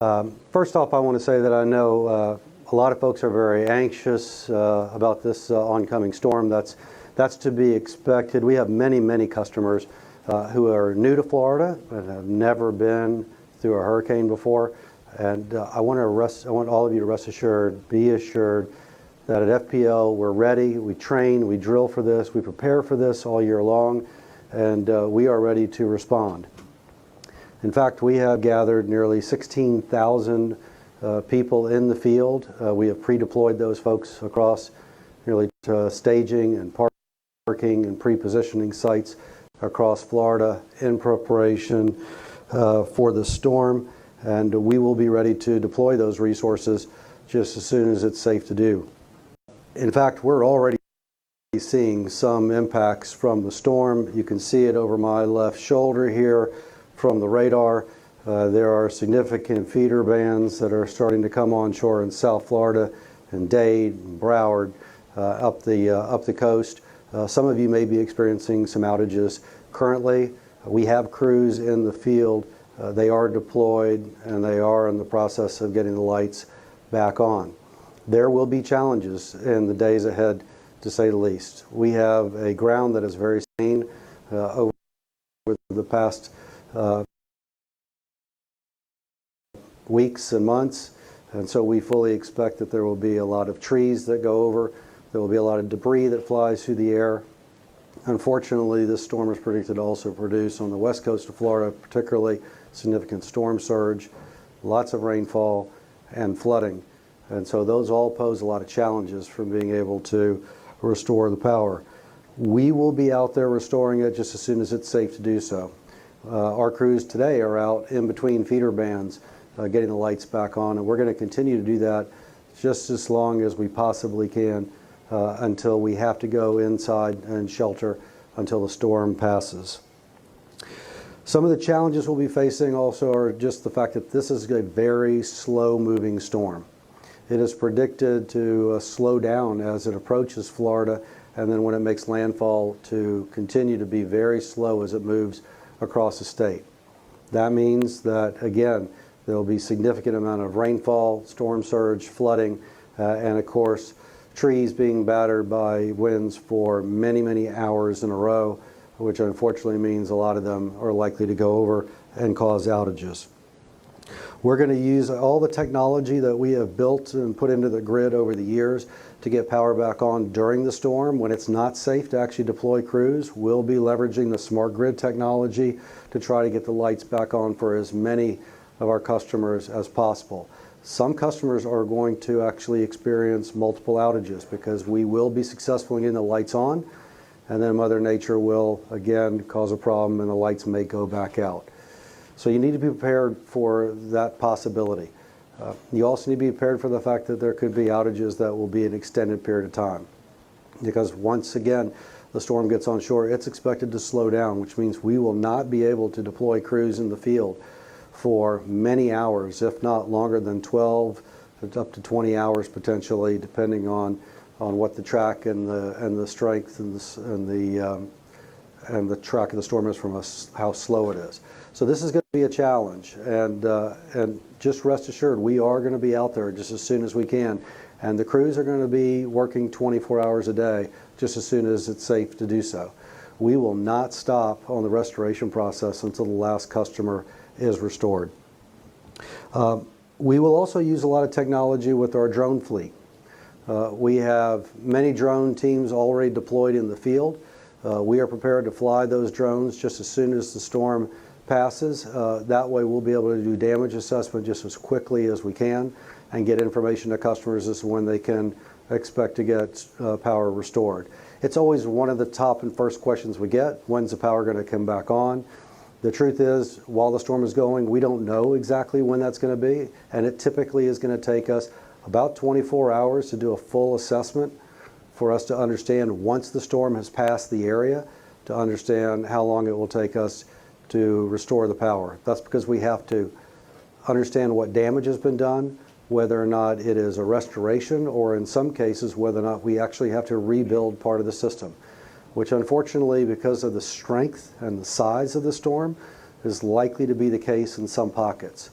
First off, I want to say that I know a lot of folks are very anxious about this oncoming storm. That's to be expected. We have many customers who are new to Florida and have never been through a hurricane before. And I want all of you to rest assured, be assured that at FPL we're ready, we train, we drill for this, we prepare for this all year long, and we are ready to respond. In fact, we have gathered nearly 16,000 people in the field. We have pre-deployed those folks across nearly staging and parking and pre-positioning sites across Florida in preparation for the storm. And we will be ready to deploy those resources just as soon as it's safe to do. In fact, we're already seeing some impacts from the storm. You can see it over my left shoulder here. From the radar, there are significant feeder bands that are starting to come onshore in South Florida and Dade and Broward up the coast. Some of you may be experiencing some outages currently. We have crews in the field. They are deployed and they are in the process of getting the lights back on. There will be challenges in the days ahead, to say the least. We have a ground that is very sane over the past weeks and months, and so we fully expect that there will be a lot of trees that go over, there will be a lot of debris that flies through the air. Unfortunately, this storm is predicted to also produce on the west coast of Florida particularly significant storm surge, lots of rainfall and flooding, and so those all pose a lot of challenges from being able to restore the power. We will be out there restoring it just as soon as it's safe to do so. Our crews today are out in between feeder bands getting the lights back on, and we're going to continue to do that just as long as we possibly can until we have to go inside and shelter until the storm passes. Some of the challenges we'll be facing also are just the fact that this is a very slow-moving storm. It is predicted to slow down as it approaches Florida, and then when it makes landfall to continue to be very slow as it moves across the state. That means that, again, there will be significant amount of rainfall, storm surge, flooding, and of course, trees being battered by winds for many hours in a row, which unfortunately means a lot of them are likely to go over and cause outages. We're going to use all the technology that we have built and put into the grid over the years to get power back on during the storm. When it's not safe to actually deploy crews, we'll be leveraging the smart grid technology to try to get the lights back on for as many of our customers as possible. Some customers are going to actually experience multiple outages because we will be successful in getting the lights on, and then Mother Nature will again cause a problem and the lights may go back out. So you need to be prepared for that possibility. You also need to be prepared for the fact that there could be outages that will be an extended period of time. Because once again, the storm gets on shore, it's expected to slow down, which means we will not be able to deploy crews in the field for many hours, if not longer than 12 up to 20 hours potentially, depending on what the track and the strength and the track of the storm is from how slow it is. So this is going to be a challenge, and just rest assured we are going to be out there just as soon as we can, and the crews are going to be working 24 hours a day just as soon as it's safe to do so. We will not stop on the restoration process until the last customer is restored. We will also use a lot of technology with our drone fleet. We have many drone teams already deployed in the field. We are prepared to fly those drones just as soon as the storm passes. That way we'll be able to do damage assessment just as quickly as we can and get information to customers as to when they can expect to get power restored. It's always one of the top and first questions we get: when's the power going to come back on? The truth is, while the storm is going, we don't know exactly when that's going to be, and it typically is going to take us about 24 hours to do a full assessment for us to understand, once the storm has passed the area, to understand how long it will take us to restore the power. That's because we have to understand what damage has been done, whether or not it is a restoration, or in some cases, whether or not we actually have to rebuild part of the system, which unfortunately, because of the strength and the size of the storm, is likely to be the case in some pockets.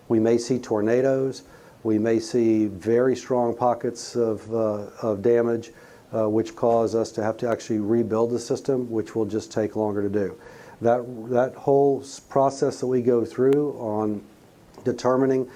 We may see tornadoes. We may see very strong pockets of damage, which cause us to have to actually rebuild the system, which will just take longer to do. That whole process that we go through on determining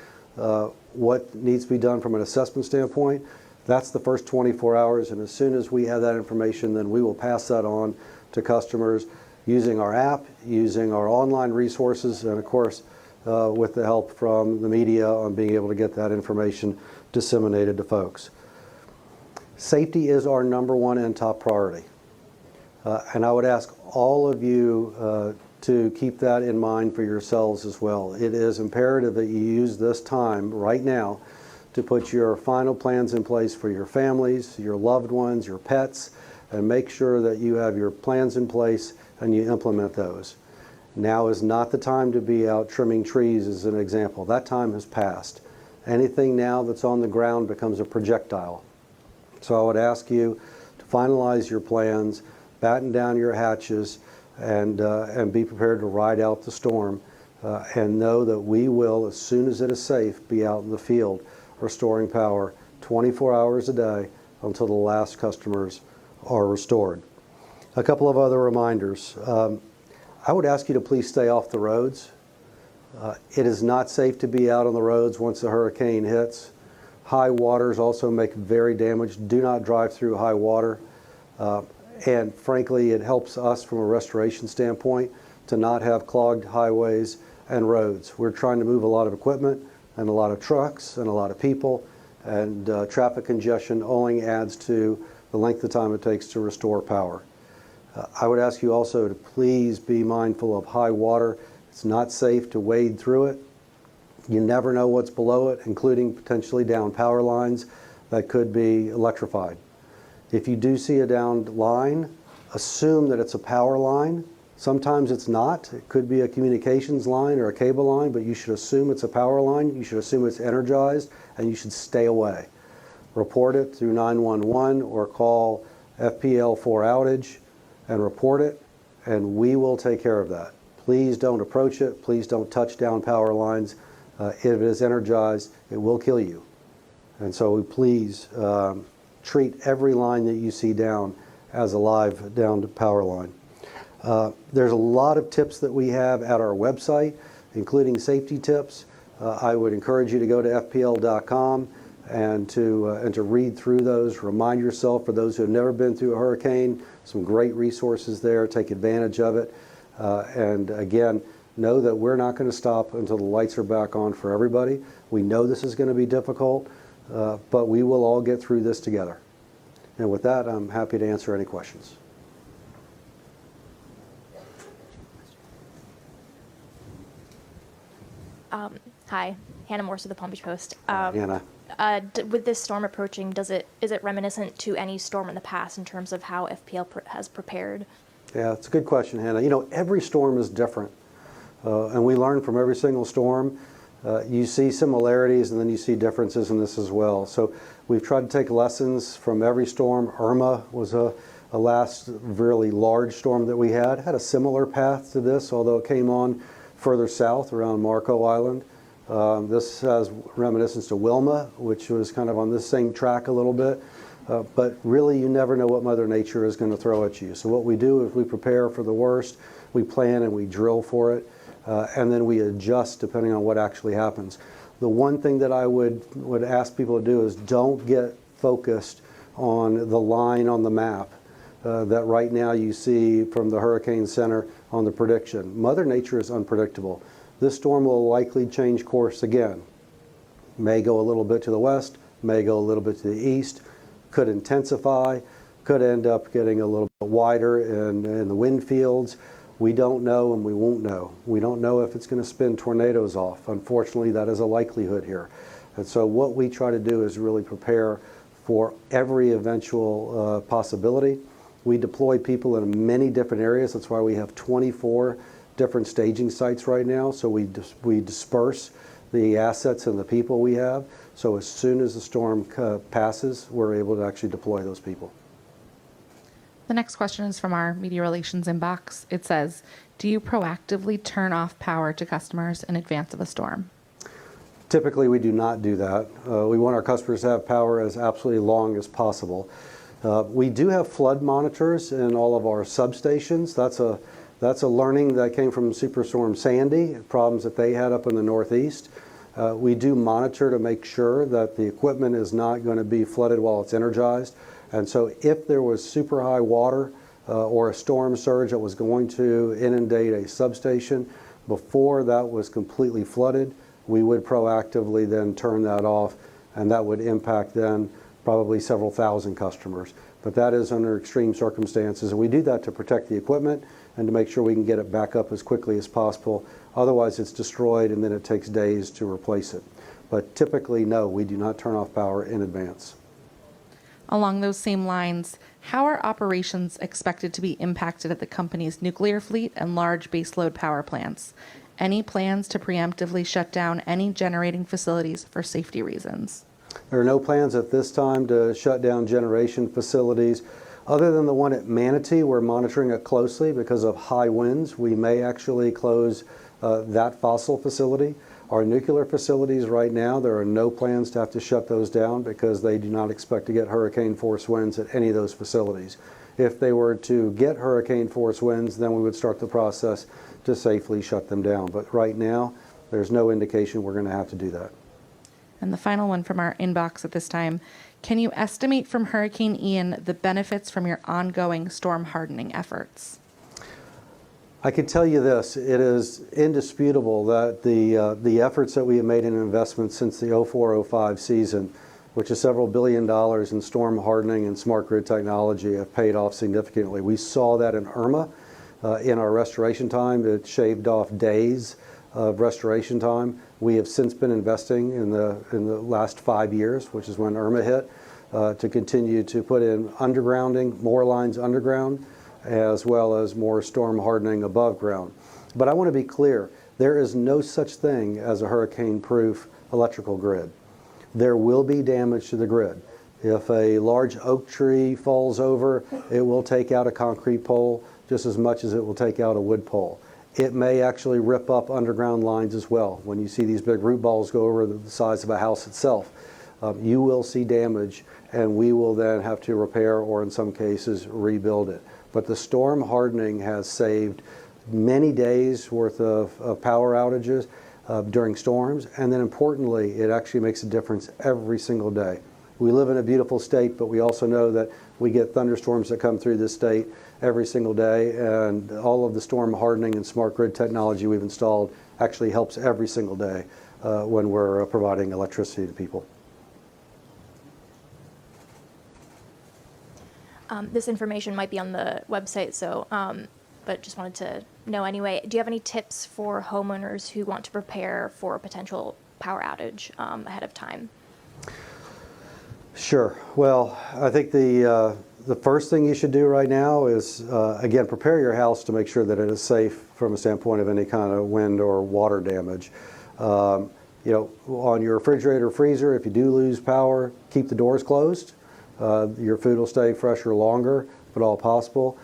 what needs to be done from an assessment standpoint, that's the first 24 hours, and as soon as we have that information, then we will pass that on to customers using our app, using our online resources, and of course, with the help from the media on being able to get that information disseminated to folks. Safety is our #1 and top priority. And I would ask all of you to keep that in mind for yourselves as well. It is imperative that you use this time right now to put your final plans in place for your families, your loved ones, your pets, and make sure that you have your plans in place and you implement those. Now is not the time to be out trimming trees, as an example. That time has passed. Anything now that's on the ground becomes a projectile. So I would ask you to finalize your plans, batten down your hatches, and be prepared to ride out the storm, and know that we will, as soon as it is safe, be out in the field restoring power 24 hours a day until the last customers are restored. A couple of other reminders. I would ask you to please stay off the roads. It is not safe to be out on the roads once the hurricane hits. High waters also make very damage. Do not drive through high water. And frankly, it helps us from a restoration standpoint to not have clogged highways and roads. We're trying to move a lot of equipment and a lot of trucks and a lot of people, and traffic congestion only adds to the length of time it takes to restore power. I would ask you also to please be mindful of high water. It's not safe to wade through it. You never know what's below it, including potentially down power lines that could be electrified. If you do see a downed line, assume that it's a power line. Sometimes it's not. It could be a communications line or a cable line, but you should assume it's a power line. You should assume it's energized, and you should stay away. Report it through 911 or call FPL for outage and report it, and we will take care of that. Please don't approach it. Please don't touch down power lines. If it is energized, it will kill you. And so please treat every line that you see down as a live downed power line. There's a lot of tips that we have at our website, including safety tips. I would encourage you to go to fpl.com and to read through those. Remind yourself, for those who have never been through a hurricane, some great resources there. Take advantage of it. And again, know that we're not going to stop until the lights are back on for everybody. We know this is going to be difficult, but we will all get through this together. And with that, I'm happy to answer any questions. Hi, Hannah Morse of the Palm Beach Post. Hannah. With this storm approaching, is it reminiscent to any storm in the past in terms of how FPL has prepared? Yeah, it's a good question, Hannah. You know, every storm is different, and we learn from every single storm. You see similarities, and then you see differences in this as well. So we've tried to take lessons from every storm. Irma was a last really large storm that we had a similar path to this, although it came on further south around Marco Island. This has reminiscence to Wilma, which was kind of on this same track a little bit. But really, you never know what Mother Nature is going to throw at you. So what we do is we prepare for the worst, we plan and we drill for it, and then we adjust depending on what actually happens. The one thing that I would ask people to do is don't get focused on the line on the map that right now you see from the Hurricane Center on the prediction. Mother Nature is unpredictable. This storm will likely change course again. May go a little bit to the west, may go a little bit to the east, could intensify, could end up getting a little bit wider in the wind fields. We don't know, and we won't know. We don't know if it's going to spin tornadoes off. Unfortunately, that is a likelihood here. And so what we try to do is really prepare for every eventual possibility. We deploy people in many different areas. That's why we have 24 different staging sites right now. So we disperse the assets and the people we have. So as soon as the storm passes, we're able to actually deploy those people. The next question is from our media relations inbox. It says, do you proactively turn off power to customers in advance of a storm? Typically, we do not do that. We want our customers to have power as absolutely long as possible. We do have flood monitors in all of our substations. That's a learning that came from Superstorm Sandy, problems that they had up in the Northeast. We do monitor to make sure that the equipment is not going to be flooded while it's energized. And so if there was super high water or a storm surge that was going to inundate a substation, before that was completely flooded, we would proactively then turn that off, and that would impact then probably several thousand customers. But that is under extreme circumstances, and we do that to protect the equipment and to make sure we can get it back up as quickly as possible. Otherwise, it's destroyed, and then it takes days to replace it. But typically, no, we do not turn off power in advance. Along those same lines, how are operations expected to be impacted at the company's nuclear fleet and large baseload power plants? Any plans to preemptively shut down any generating facilities for safety reasons? There are no plans at this time to shut down generation facilities. Other than the one at Manatee, we're monitoring it closely because of high winds. We may actually close that fossil facility. Our nuclear facilities right now, there are no plans to have to shut those down because they do not expect to get hurricane force winds at any of those facilities. If they were to get hurricane force winds, then we would start the process to safely shut them down. But right now, there's no indication we're going to have to do that. And the final one from our inbox at this time, can you estimate from Hurricane Ian the benefits from your ongoing storm hardening efforts? I can tell you this, it is indisputable that the efforts that we have made in investments since the 04-05 season, which is several $billion in storm hardening and smart grid technology, have paid off significantly. We saw that in Irma. In our restoration time, it shaved off days of restoration time. We have since been investing in the last 5 years, which is when Irma hit, to continue to put in undergrounding, more lines underground, as well as more storm hardening above ground. But I want to be clear, there is no such thing as a hurricane-proof electrical grid. There will be damage to the grid. If a large oak tree falls over, it will take out a concrete pole just as much as it will take out a wood pole. It may actually rip up underground lines as well. When you see these big root balls go over the size of a house itself, you will see damage, and we will then have to repair or in some cases rebuild it. But the storm hardening has saved many days worth of power outages during storms, and then importantly, it actually makes a difference every single day. We live in a beautiful state, but we also know that we get thunderstorms that come through this state every single day, and all of the storm hardening and smart grid technology we've installed actually helps every single day when we're providing electricity to people. This information might be on the website, so but just wanted to know anyway. Do you have any tips for homeowners who want to prepare for a potential power outage ahead of time? Sure. Well, I think the first thing you should do right now is, again, prepare your house to make sure that it is safe from a standpoint of any kind of wind or water damage. You know, on your refrigerator, freezer, if you do lose power, keep the doors closed. Your food will stay fresher longer, if at all possible.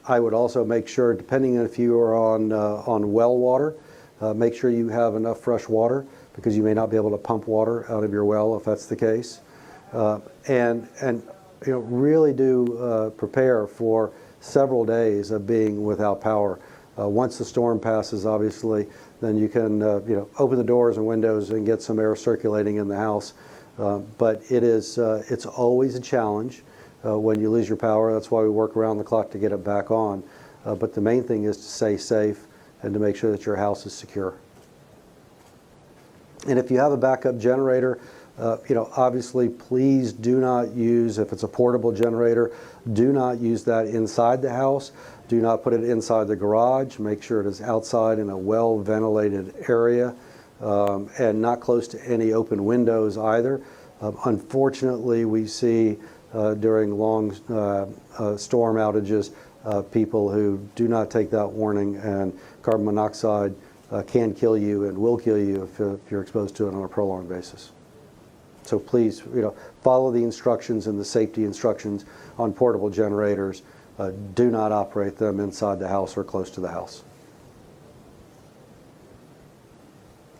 I would also make sure, depending on if you are on well water, make sure you have enough fresh water, because you may not be able to pump water out of your well if that's the case. And you know, really do prepare for several days of being without power. Once the storm passes, obviously, then you can you know, open the doors and windows and get some air circulating in the house. But it's always a challenge when you lose your power. That's why we work around the clock to get it back on. But the main thing is to stay safe and to make sure that your house is secure. And if you have a backup generator, you know, obviously, please do not use, if it's a portable generator, do not use that inside the house. Do not put it inside the garage. Make sure it is outside in a well-ventilated area. And not close to any open windows either. Unfortunately, we see during long storm outages people who do not take that warning, and carbon monoxide can kill you and will kill you if you're exposed to it on a prolonged basis. So please, you know, follow the instructions and the safety instructions on portable generators. Do not operate them inside the house or close to the house.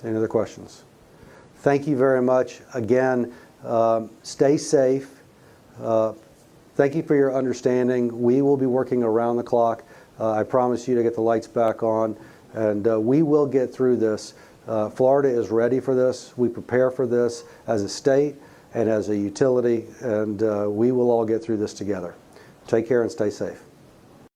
Any other questions? Thank you very much. Again, stay safe. Thank you for your understanding. We will be working around the clock. I promise you to get the lights back on, and we will get through this. Florida is ready for this. We prepare for this as a state and as a utility, and we will all get through this together. Take care and stay safe.